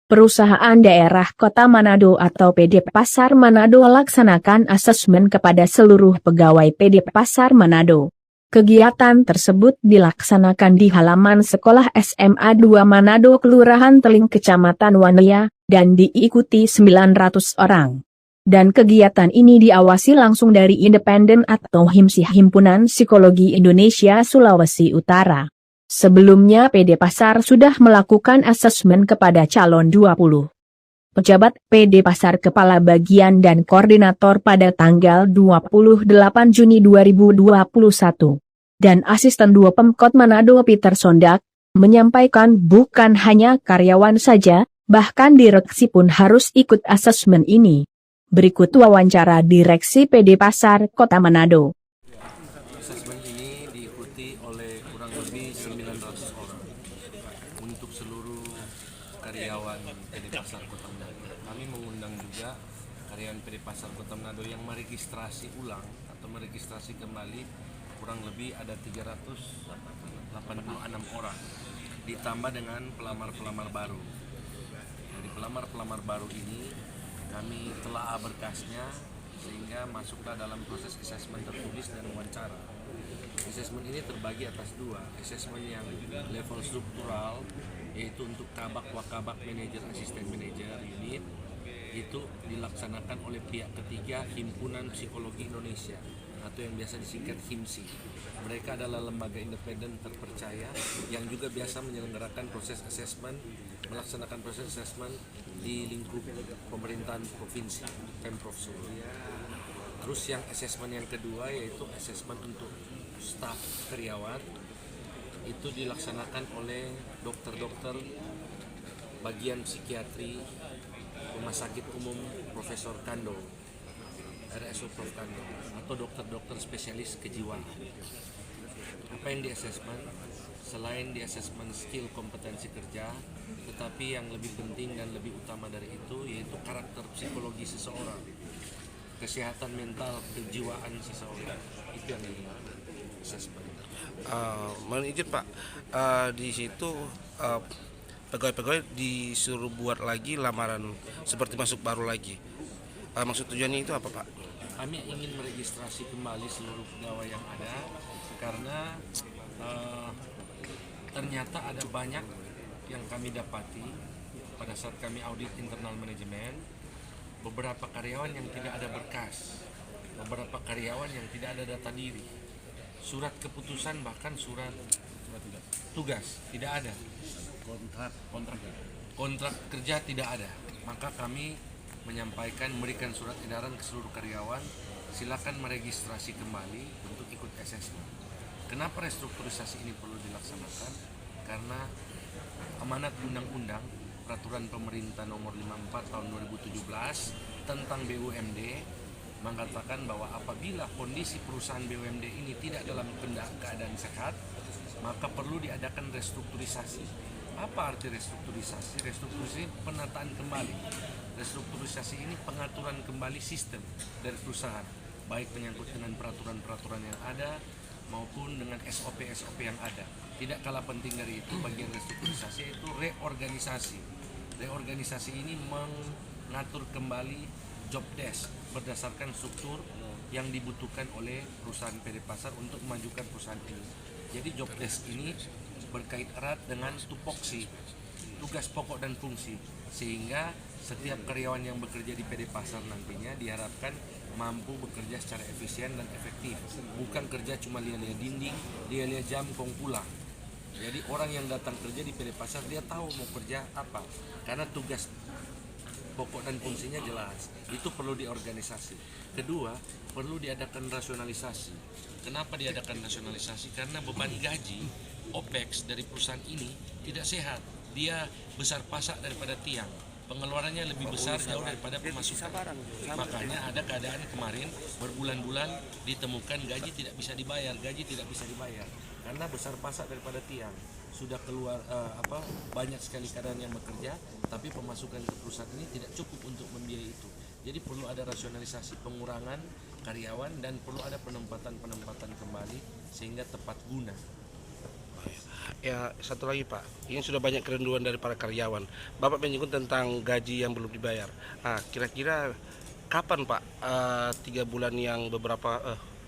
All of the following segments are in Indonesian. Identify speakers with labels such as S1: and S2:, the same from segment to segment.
S1: Perusahaan Daerah Kota Manado atau PD Pasar Manado laksanakan asesmen kepada seluruh pegawai PD Pasar Manado. Kegiatan tersebut dilaksanakan di halaman Sekolah SMA 2 Manado Kelurahan Teling Kecamatan Wanuya, dan diikuti 900 orang. Dan kegiatan ini diawasi langsung dari Independen atau HIMSI Himpunan Psikologi Indonesia Sulawesi Utara. Sebelumnya PD Pasar sudah melakukan asesmen kepada calon 20 pejabat PD Pasar Kepala Bagian dan Koordinator pada tanggal 28 Juni 2021. Dan Asisten 2 Pemkot Manado Peter Sondak menyampaikan bukan hanya karyawan saja, bahkan direksi pun harus ikut asesmen ini. Berikut wawancara Direksi PD Pasar Kota Manado.
S2: Asesmen ini diikuti oleh kurang lebih 900 orang untuk seluruh karyawan PD Pasar Kota Manado. Kami mengundang juga karyawan PD Pasar Kota Manado yang meregistrasi ulang atau meregistrasi kembali, kurang lebih ada 386 orang, ditambah dengan pelamar-pelamar baru. Dari pelamar-pelamar baru ini kami telah berkasnya sehingga masuklah dalam proses asesmen tertulis dan wawancara. Asesmen ini terbagi atas dua, asesmen yang level struktural, yaitu untuk kabak, wakabak, manajer, asisten manajer, unit, itu dilaksanakan oleh pihak ketiga Himpunan Psikologi Indonesia atau yang biasa disingkat HIMSI. Mereka adalah lembaga independen terpercaya yang juga biasa menyelenggarakan proses asesmen, melaksanakan proses asesmen di lingkup pemerintahan provinsi, Pemprov Sulawesi. Terus yang asesmen yang kedua yaitu asesmen untuk staf karyawan, itu dilaksanakan oleh dokter-dokter bagian psikiatri Rumah Sakit Umum Profesor Kando, RSU Prof Kando, atau dokter-dokter spesialis kejiwaan. Apa yang di asesmen? Selain di asesmen skill kompetensi kerja, tetapi yang lebih penting dan lebih utama dari itu yaitu karakter psikologi seseorang, kesehatan mental, kejiwaan seseorang. Itu yang di asesmen.
S3: Mohon izin Pak, di situ pegawai-pegawai disuruh buat lagi lamaran seperti masuk baru lagi. Maksud tujuannya itu apa Pak?
S2: Kami ingin meregistrasi kembali seluruh pegawai yang ada karena ternyata ada banyak yang kami dapati pada saat kami audit internal manajemen, beberapa karyawan yang tidak ada berkas, beberapa karyawan yang tidak ada data diri, surat keputusan bahkan surat tugas tidak ada, kontrak kerja tidak ada. Maka kami menyampaikan, memberikan surat edaran ke seluruh karyawan, silakan meregistrasi kembali untuk ikut asesmen. Kenapa restrukturisasi ini perlu dilaksanakan? Karena amanat undang-undang peraturan pemerintah nomor 54 tahun 2017 tentang BUMD mengatakan bahwa apabila kondisi perusahaan BUMD ini tidak dalam keadaan sehat, maka perlu diadakan restrukturisasi. Apa arti restrukturisasi? Restrukturisasi penataan kembali. Restrukturisasi ini pengaturan kembali sistem dari perusahaan, baik menyangkut dengan peraturan-peraturan yang ada maupun dengan SOP-SOP yang ada. Tidak kalah penting dari itu, bagian restrukturisasi itu reorganisasi. Reorganisasi ini mengatur kembali job desk berdasarkan struktur yang dibutuhkan oleh perusahaan PD Pasar untuk memajukan perusahaan ini. Jadi job desk ini berkait erat dengan tupoksi, tugas pokok dan fungsi, sehingga setiap karyawan yang bekerja di PD Pasar nantinya diharapkan mampu bekerja secara efisien dan efektif, bukan kerja cuma lihat-lihat dinding, lihat-lihat jam kong pulang. Jadi orang yang datang kerja di PD Pasar dia tahu mau kerja apa, karena tugas pokok dan fungsinya jelas. Itu perlu diorganisasi. Kedua, perlu diadakan rasionalisasi. Kenapa diadakan rasionalisasi? Karena beban gaji OPEX dari perusahaan ini tidak sehat. Dia besar pasak daripada tiang. Pengeluarannya lebih besar jauh daripada pemasukan. Makanya ada keadaan kemarin berbulan-bulan ditemukan gaji tidak bisa dibayar, karena besar pasak daripada tiang. Sudah keluar banyak sekali karyawan yang bekerja, tapi pemasukan ke perusahaan ini tidak cukup untuk membiayai itu. Jadi perlu ada rasionalisasi pengurangan karyawan dan perlu ada penempatan kembali sehingga tepat guna.
S3: Ya, satu lagi Pak, ini sudah banyak kerinduan dari para karyawan. Bapak menyinggung tentang gaji yang belum dibayar. Kira-kira kapan Pak 3 bulan yang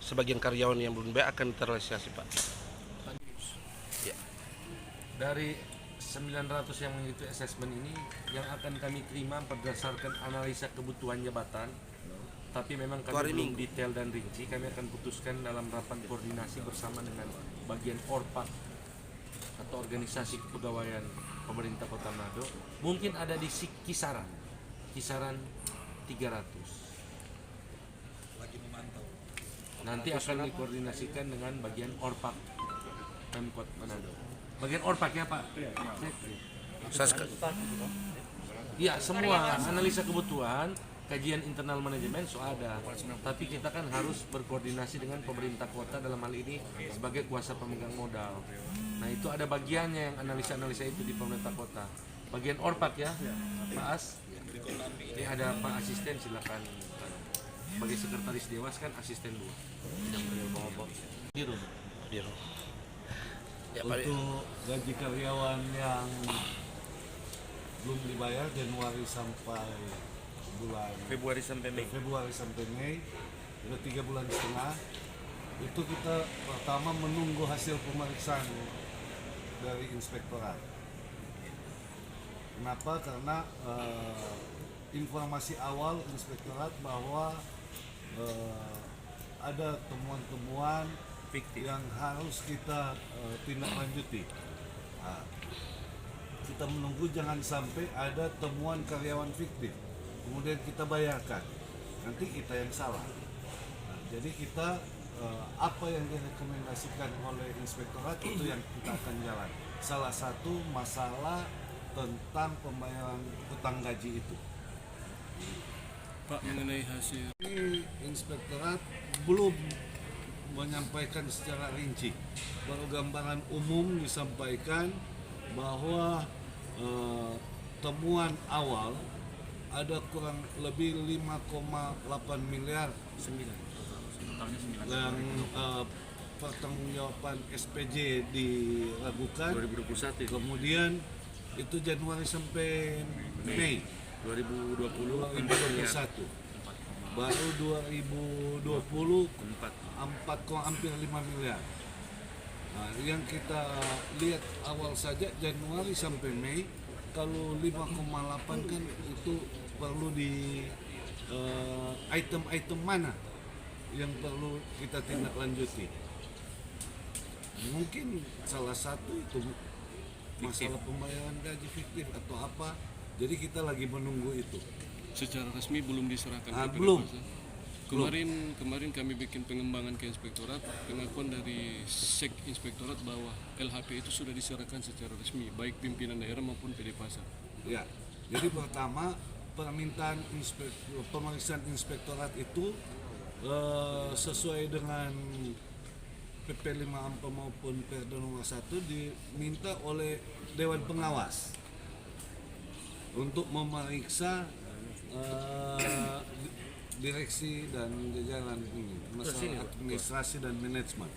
S3: sebagian karyawan yang belum dibayar akan terrealisasi Pak? Ya.
S2: Dari 900 yang mengikuti asesmen ini yang akan kami terima berdasarkan analisa kebutuhan jabatan, tapi memang kami belum detail dan rinci. Kami akan putuskan dalam rapat koordinasi bersama dengan bagian Orpak atau organisasi kepegawaian pemerintah Kota Manado. Mungkin ada di kisaran 300.
S4: Lagi memantau.
S2: Nanti akan dikoordinasikan dengan bagian Orpak Pemkot Manado. Bagian Orpak ya Pak? Iya, semua analisa kebutuhan, kajian internal manajemen ada. Tapi kita kan harus berkoordinasi dengan pemerintah kota dalam hal ini sebagai kuasa pemegang modal. Nah itu ada bagiannya yang analisa-analisa itu di pemerintah kota. Bagian Orpak ya, Pak As. Ini ada Pak Asisten, silakan. Sebagai sekretaris Dewas kan asisten 2. Yang beliau ngomong. Dirun.
S3: Ya, Pak.
S4: Untuk gaji karyawan yang belum dibayar Januari sampai bulan
S2: Februari sampai Mei.
S4: udah 3 bulan setengah. Itu kita pertama menunggu hasil pemeriksaan dari inspektorat. Kenapa? Karena informasi awal inspektorat bahwa ada temuan-temuan
S2: Fiktif.
S4: yang harus kita tindak lanjuti. Nah, kita menunggu jangan sampai ada temuan karyawan fiktif, kemudian kita bayarkan, nanti kita yang salah. Nah, jadi kita apa yang direkomendasikan oleh inspektorat itu yang kita akan jalan. Salah satu masalah tentang pembayaran utang gaji itu.
S5: Pak, mengenai hasil
S4: Ini inspektorat belum menyampaikan secara rinci. Baru gambaran umum disampaikan bahwa temuan awal ada kurang lebih 5,8 miliar yang pertanggungjawaban SPJ diragukan
S2: 2021.
S4: kemudian itu Januari sampai Mei
S2: 2020
S4: 2021 baru 2020 hampir 5 miliar. Nah, yang kita lihat awal saja Januari sampai Mei, kalau 5,8 kan itu perlu di item-item mana yang perlu kita tindak lanjuti. Mungkin salah satu itu masalah pembayaran gaji fiktif atau apa. Jadi kita lagi menunggu itu.
S5: secara resmi belum diserahkan ke
S4: Belum.
S5: Kemarin kami bikin pengembangan ke inspektorat, pengakuan dari Sek Inspektorat bahwa LHP itu sudah diserahkan secara resmi, baik pimpinan daerah maupun PD Pasar.
S4: Ya, jadi pertama permintaan pemeriksaan inspektorat itu sesuai dengan PP 5 AMPA maupun Perda nomor 1 diminta oleh Dewan Pengawas untuk memeriksa direksi dan jajaran ini, masalah administrasi dan manajemen.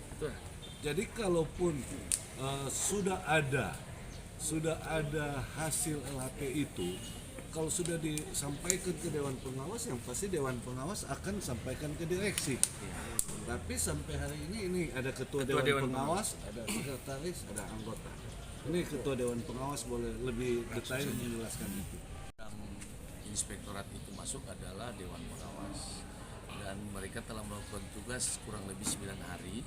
S4: Jadi kalaupun sudah ada hasil LHP itu, kalau sudah disampaikan ke Dewan Pengawas, yang pasti Dewan Pengawas akan sampaikan ke direksi. Tapi sampai hari ini ada ketua Dewan Pengawas, ada sekretaris, ada anggota. Ini ketua Dewan Pengawas boleh lebih detail menjelaskan itu.
S6: Inspektorat itu masuk adalah Dewan Pengawas dan mereka telah melakukan tugas kurang lebih 9 hari,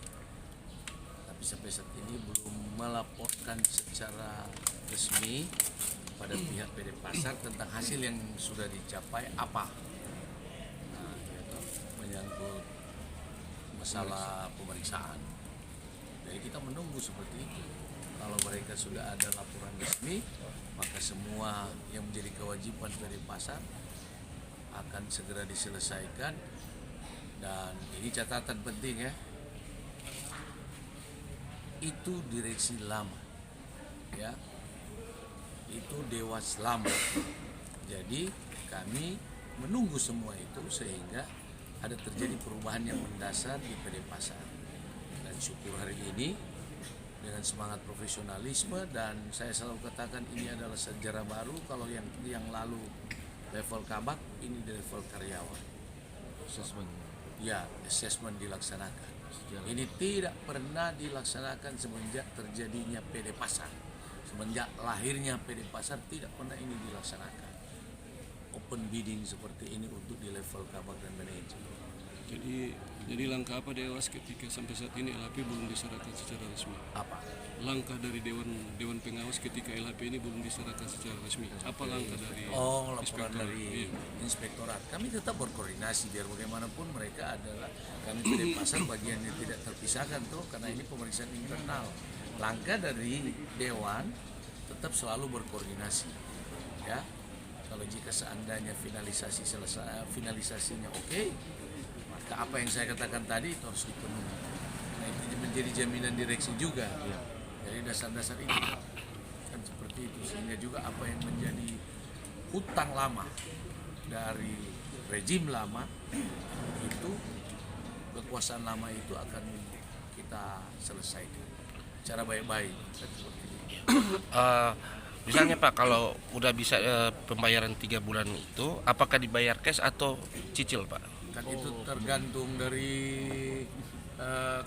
S6: tapi sampai saat ini belum melaporkan secara resmi pada pihak PD Pasar tentang hasil yang sudah dicapai apa. Nah, itu menyangkut masalah pemeriksaan. Jadi kita menunggu seperti itu. Kalau mereka sudah ada laporan resmi, maka semua yang menjadi kewajiban dari pasar akan segera diselesaikan. Dan ini catatan penting ya, itu direksi lama, ya, itu dewas lama. Jadi kami menunggu semua itu sehingga ada terjadi perubahan yang mendasar di PD Pasar. Dan syukur hari ini dengan semangat profesionalisme, dan saya selalu katakan ini adalah sejarah baru. Kalau yang lalu level kabak, ini di level karyawan. Assessment dilaksanakan. Ini tidak pernah dilaksanakan semenjak terjadinya PD Pasar. Semenjak lahirnya PD Pasar tidak pernah ini dilaksanakan. Open bidding seperti ini untuk di level kabak dan manajer.
S5: Jadi langkah apa Dewas ketika sampai saat ini LHP belum diserahkan secara resmi?
S6: Apa?
S5: Langkah dari Dewan Pengawas ketika LHP ini belum diserahkan secara resmi. Apa langkah dari
S6: laporan
S5: inspektorat?
S6: dari inspektorat. Kami tetap berkoordinasi biar bagaimanapun mereka adalah kami PD Pasar bagian yang tidak terpisahkan tuh, karena ini pemeriksaan internal. Langkah dari Dewan tetap selalu berkoordinasi. Ya. Kalau jika seandainya finalisasinya oke, maka apa yang saya katakan tadi itu harus dipenuhi. Nah, itu menjadi jaminan direksi juga. Jadi dasar-dasar itu kan seperti itu, sehingga juga apa yang menjadi hutang lama dari rejim lama itu, kekuasaan lama itu akan kita selesaikan secara baik-baik.
S3: Misalnya Pak, kalau udah bisa pembayaran 3 bulan itu, apakah dibayar cash atau cicil Pak?
S6: Kan itu tergantung dari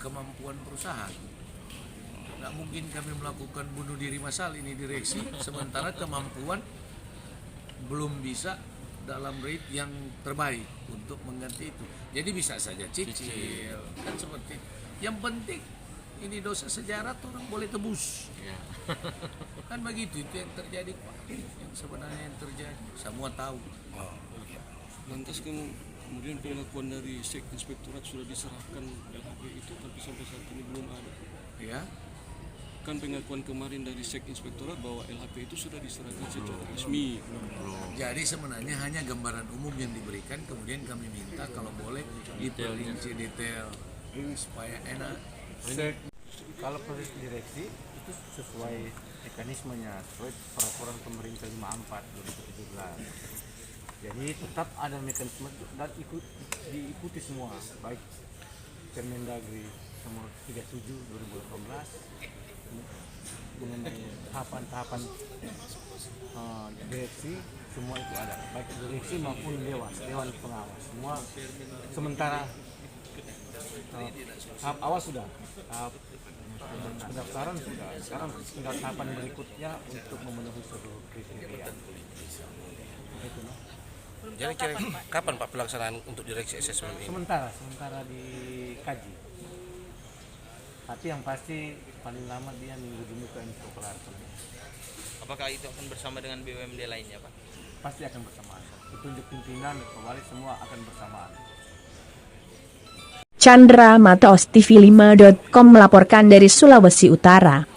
S6: kemampuan perusahaan. Nggak mungkin kami melakukan bunuh diri massal ini direksi, sementara kemampuan belum bisa dalam rate yang terbaik untuk mengganti itu. Jadi bisa saja cicil, kan seperti itu. Yang penting ini dosa sejarah tuh orang boleh tebus. Kan begitu, itu yang terjadi Pak. Yang sebenarnya yang terjadi, semua tahu.
S5: Lantas kemudian pengakuan dari Sek Inspektorat sudah diserahkan LHP itu, tapi sampai saat ini belum ada.
S6: Ya,
S5: Kan pengakuan kemarin dari Sek Inspektorat bahwa LHP itu sudah diserahkan secara resmi.
S6: jadi sebenarnya hanya gambaran umum yang diberikan, kemudian kami minta kalau boleh diperinci detail supaya enak.
S7: Kalau proses direksi itu sesuai mekanismenya, sesuai peraturan pemerintah 54 2017. Jadi tetap ada mekanisme dan diikuti semua, baik Permendagri nomor 37 2018 mengenai tahapan-tahapan direksi, semua itu ada, baik direksi maupun dewan pengawas, semua sementara tahap awal sudah, tahap pendaftaran sudah, sekarang tinggal tahapan berikutnya untuk memenuhi seluruh kriteria. Itu, no?
S3: Jadi kapan Pak pelaksanaan untuk direksi asesmen ini?
S7: Sementara dikaji. Tapi yang pasti paling lama dia minggu Juni ke info kelar.
S8: Apakah itu akan bersama dengan BUMD lainnya Pak?
S7: Pasti akan bersamaan. Petunjuk pimpinan, kembali semua akan bersamaan.
S1: Chandra Matos TV5.com melaporkan dari Sulawesi Utara.